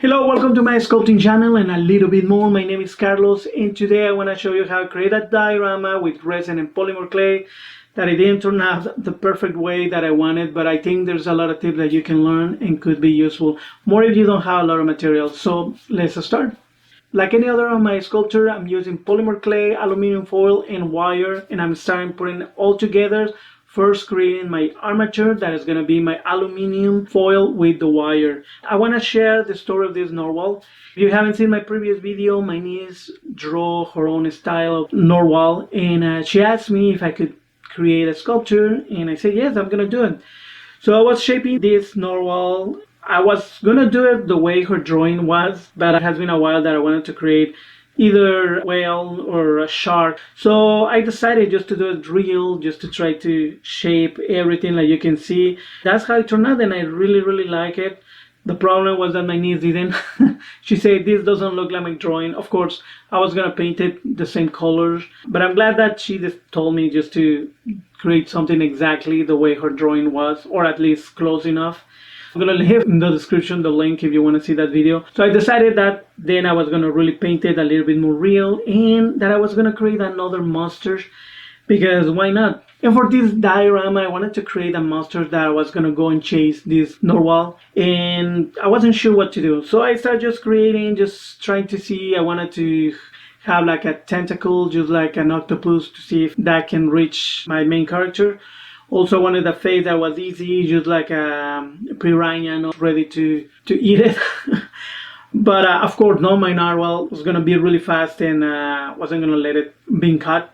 Hello, welcome to my sculpting channel and a little bit more. My name is Carlos and today I want to show you how to create a diorama with resin and polymer clay that it didn't turn out the perfect way that I wanted, but I think there's a lot of tips that you can learn and could be useful. More if you don't have a lot of material. So let's start. Like any other of my sculpture, I'm using polymer clay, aluminum foil and wire, and I'm starting putting it all together. First creating my armature that is going to be my aluminum foil with the wire. I want to share the story of this narwhal. If you haven't seen my previous video, my niece drew her own style of narwhal and she asked me if I could create a sculpture and I said yes, I'm going to do it. So I was shaping this narwhal. I was going to do it the way her drawing was, but it has been a while that I wanted to create either a whale or a shark. So I decided just to do it real, just to try to shape everything like you can see. That's how it turned out and I really like it. The problem was that my niece didn't. She said this doesn't look like my drawing. Of course, I was gonna paint it the same colors, but I'm glad that she just told me just to create something exactly the way her drawing was, or at least close enough. I'm gonna leave in the description the link if you want to see that video. So I decided that then I was gonna really paint it a little bit more real and that I was gonna create another monster because why not? And for this diorama I wanted to create a monster that was gonna go and chase this narwhal and I wasn't sure what to do. So I started just creating, just trying to see. I wanted to have like a tentacle, just like an octopus, to see if that can reach my main character. Also wanted a face that was easy, just like a piranha, not ready to eat it. But of course, no, my narwhal was going to be really fast and wasn't going to let it be caught.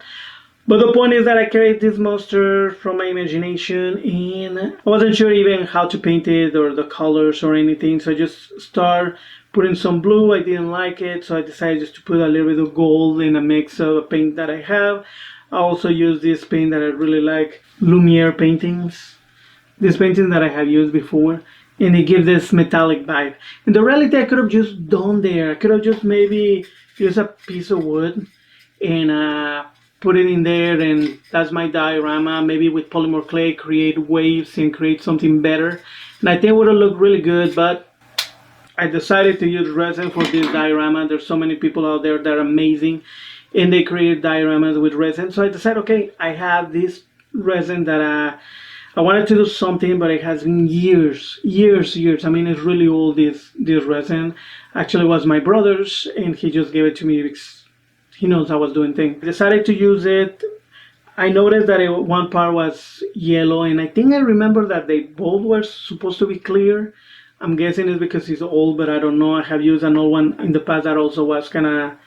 But the point is that I created this monster from my imagination and I wasn't sure even how to paint it or the colors or anything. So I just started putting some blue. I didn't like it, so I decided just to put a little bit of gold in a mix of the paint that I have. I also use this paint that I really like, Lumiere paintings. This painting that I have used before, and it gives this metallic vibe. In the reality, I could have just done there. I could have just maybe used a piece of wood and put it in there, and that's my diorama. Maybe with polymer clay, create waves and create something better. And I think it would have looked really good, but I decided to use resin for this diorama. There's so many people out there that are amazing and they create dioramas with resin. So I decided, okay, I have this resin that I wanted to do something, but it has been years. I mean, it's really old, this resin. Actually, it was my brother's and he just gave it to me because he knows I was doing things. I decided to use it. I noticed that one part was yellow and I think I remember that they both were supposed to be clear. I'm guessing it's because it's old, but I don't know. I have used an old one in the past that also was kind of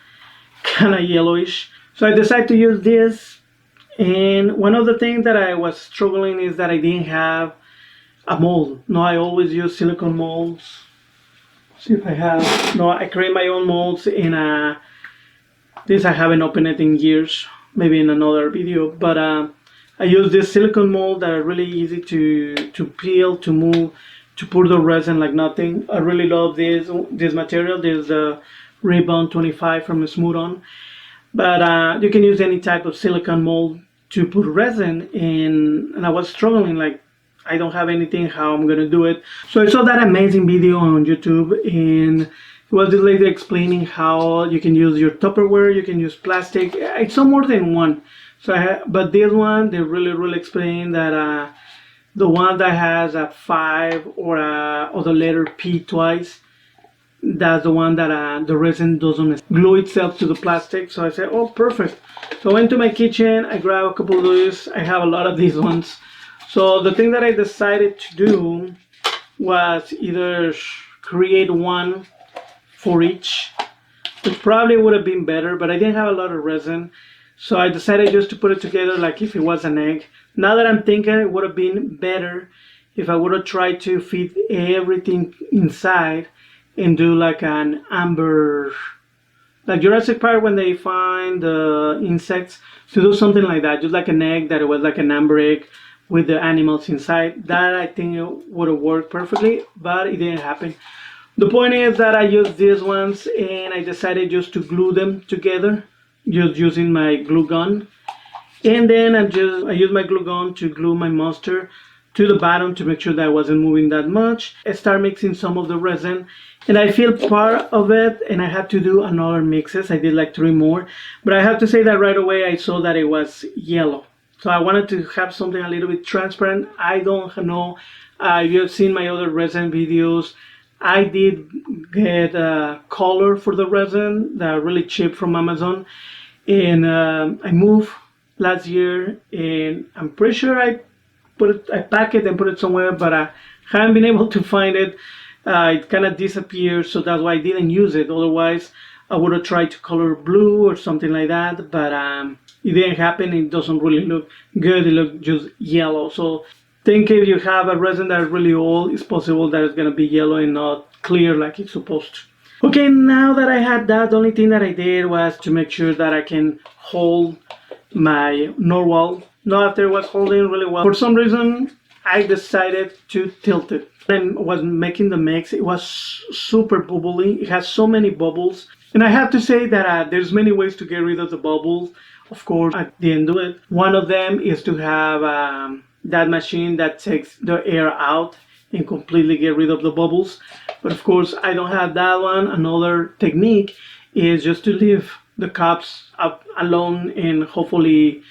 yellowish. So I decided to use this, and one of the things that I was struggling is that I didn't have a mold. No, I always use silicone molds. See if I have. No, I create my own molds, and this I haven't opened it in years, maybe in another video, but I use this silicone mold that are really easy to peel, to move, to pour the resin like nothing. I really love this material. This Rebound 25 from Smooth On, but you can use any type of silicone mold to put resin in, and I was struggling, like I don't have anything, how I'm gonna do it. So I saw that amazing video on YouTube and it was this lady explaining how you can use your Tupperware, you can use plastic. I saw more than one, so but this one they really explain that the one that has a 5 or the letter P twice, that's the one that the resin doesn't glue itself to the plastic. So I said, oh, perfect. So I went to my kitchen, I grabbed a couple of these. I have a lot of these ones. So the thing that I decided to do was either create one for each, which probably would have been better, but I didn't have a lot of resin. So I decided just to put it together like if it was an egg. Now that I'm thinking, it would have been better if I would have tried to fit everything inside and do like an amber, like Jurassic Park when they find the insects, to do something like that, just like an egg, that it was like an amber egg with the animals inside. That I think it would have worked perfectly, but it didn't happen. The point is that I used these ones and I decided just to glue them together, just using my glue gun. And then I use my glue gun to glue my monster. to the bottom to make sure that I wasn't moving that much. I start mixing some of the resin, and I feel part of it, and I had to do another mixes. I did like 3 more, but I have to say that right away I saw that it was yellow. So I wanted to have something a little bit transparent. I don't know if you've seen my other resin videos. I did get color for the resin that are really cheap from Amazon, and I moved last year, and I'm pretty sure I packed it and put it somewhere, but I haven't been able to find it. It kind of disappeared, so that's why I didn't use it. Otherwise, I would have tried to color blue or something like that, but it didn't happen. It doesn't really look good. It looks just yellow. So think if you have a resin that is really old, it's possible that it's going to be yellow and not clear like it's supposed to. Okay, now that I had that, the only thing that I did was to make sure that I can hold my narwhal. Now after it was holding really well, for some reason I decided to tilt it. And was making the mix, it was super bubbly. It has so many bubbles, and I have to say that there's many ways to get rid of the bubbles. Of course, I didn't do it. One of them is to have that machine that takes the air out and completely get rid of the bubbles, but of course I don't have that one. Another technique is just to leave the cups up alone, and hopefully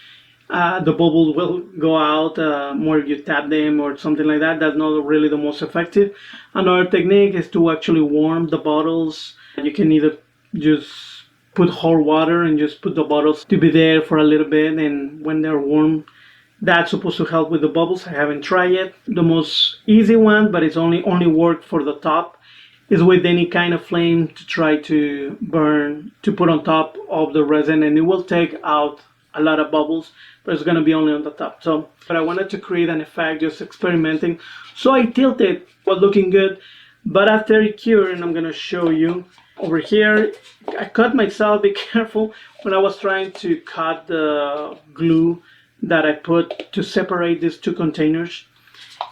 the bubbles will go out more if you tap them or something like that. That's not really the most effective. Another technique is to actually warm the bottles. You can either just put hot water and just put the bottles to be there for a little bit, and when they're warm, that's supposed to help with the bubbles. I haven't tried it. The most easy one, but it's only worked for the top, is with any kind of flame to try to burn, to put on top of the resin, and it will take out a lot of bubbles, but it's going to be only on the top. So, but I wanted to create an effect, just experimenting. So I tilted, it was looking good, but after it cured, and I'm going to show you over here, I cut myself. Be careful when I was trying to cut the glue that I put to separate these 2 containers.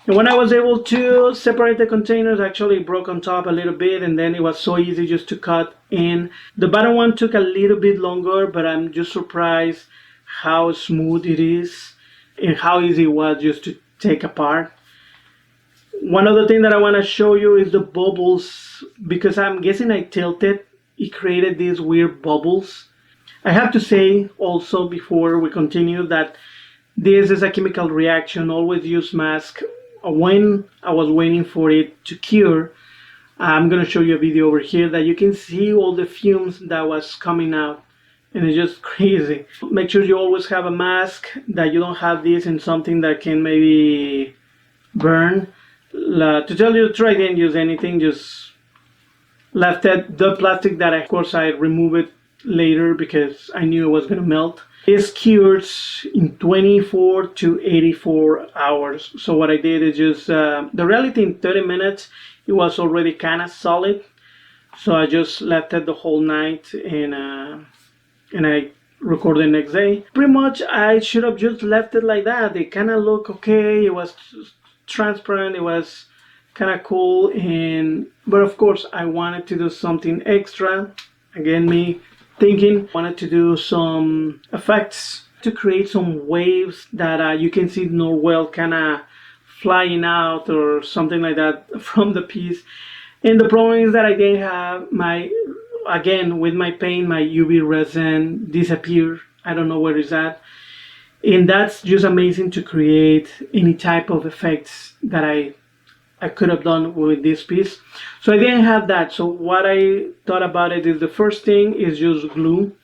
And when I was able to separate the containers, actually broke on top a little bit, and then it was so easy just to cut in. The bottom one took a little bit longer, but I'm just surprised how smooth it is and how easy it was just to take apart. One other thing that I want to show you is the bubbles, because I'm guessing I tilted, it created these weird bubbles. I have to say also before we continue that this is a chemical reaction. Always use mask. When I was waiting for it to cure, I'm going to show you a video over here that you can see all the fumes that was coming out, and it's just crazy. Make sure you always have a mask, that you don't have this in something that can maybe burn. To tell you the truth, I didn't use anything, just left it. The plastic that of course I removed it later because I knew it was going to melt. This cures in 24 to 84 hours. So what I did is just, the reality in 30 minutes, it was already kind of solid. So I just left it the whole night, and I recorded the next day. Pretty much I should have just left it like that. It kind of looked okay. It was transparent. It was kind of cool. But of course I wanted to do something extra. Again, me thinking, wanted to do some effects to create some waves that you can see narwhal kind of flying out or something like that from the piece. And the problem is that I didn't have with my paint, my UV resin disappeared. I don't know where it's at. And that's just amazing to create any type of effects that I could have done with this piece. So I didn't have that. So what I thought about it is, the first thing is just glue.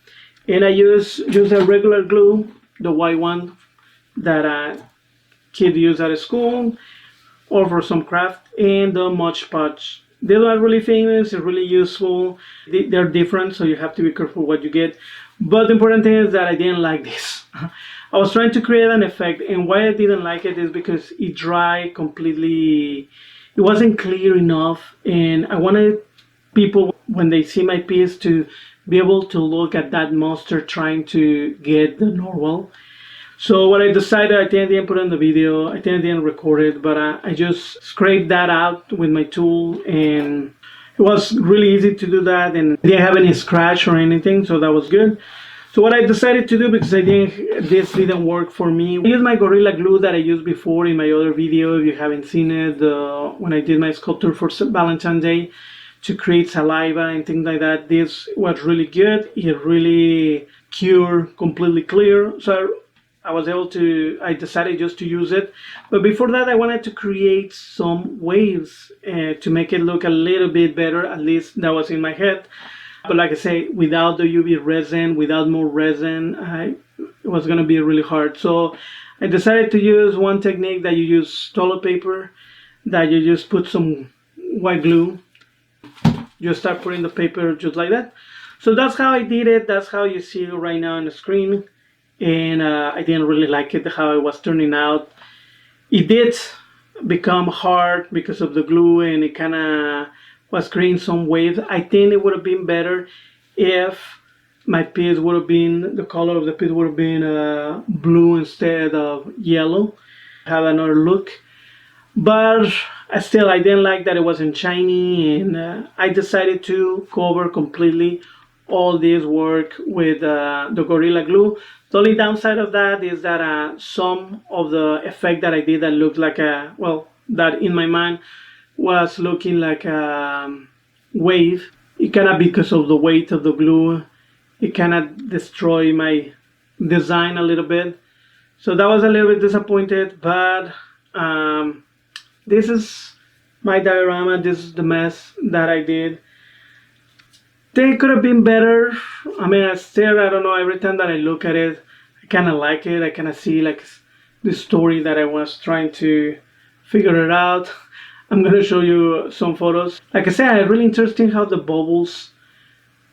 And I use a regular glue, the white one that kids use at school or for some craft, and the Mod Podge. They are really famous, they're really useful. They're different, so you have to be careful what you get. But the important thing is that I didn't like this. I was trying to create an effect, and why I didn't like it is because it dried completely. It wasn't clear enough, and I wanted people, when they see my piece, to be able to look at that monster trying to get the narwhal. So what I decided, I didn't put it in the video, I didn't record it, but I just scraped that out with my tool, and it was really easy to do that, and I didn't have any scratch or anything, so that was good. So what I decided to do, because this didn't work for me, I used my Gorilla Glue that I used before in my other video. If you haven't seen it, when I did my sculpture for Valentine's Day to create saliva and things like that, this was really good. It really cured completely clear. So I decided just to use it. But before that, I wanted to create some waves to make it look a little bit better. At least that was in my head. But like I say, without the UV resin, without more resin, it was going to be really hard. So I decided to use one technique that you use toilet paper, that you just put some white glue. You start putting the paper just like that. So that's how I did it. That's how you see it right now on the screen. And I didn't really like it, how it was turning out. It did become hard because of the glue, and it kind of was creating some waves. I think it would have been better if my piece would have been, the color of the piece would have been blue instead of yellow. Have another look. But still, I didn't like that it wasn't shiny, and I decided to cover completely all this work with the Gorilla Glue. The only downside of that is that some of the effect that I did that looked like that in my mind was looking like a wave. It kind of, because of the weight of the glue, it kind of destroyed my design a little bit. So that was a little bit disappointed, but this is my diorama. This is the mess that I did. They could have been better. I mean, I don't know, every time that I look at it, I kind of like it. I kind of see like the story that I was trying to figure it out. I'm going to show you some photos. Like I said, it's really interesting how the bubbles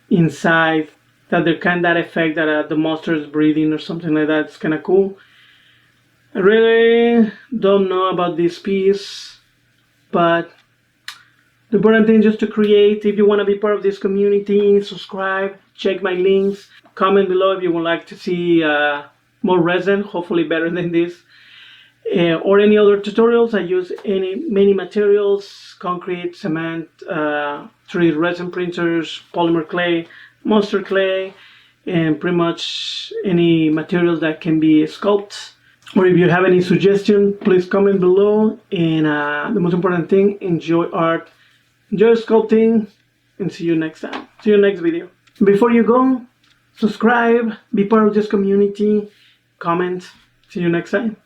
inside, that they're kind of that effect that the monster is breathing or something like that. It's kind of cool. I really don't know about this piece, but the important thing is just to create. If you want to be part of this community, subscribe, check my links, comment below if you would like to see more resin, hopefully better than this, or any other tutorials. I use many materials: concrete, cement, 3D resin printers, polymer clay, monster clay, and pretty much any materials that can be sculpted. Or if you have any suggestion, please comment below. And the most important thing, enjoy art, enjoy sculpting, and see you next time. See you next video. Before you go, subscribe, be part of this community, comment. See you next time.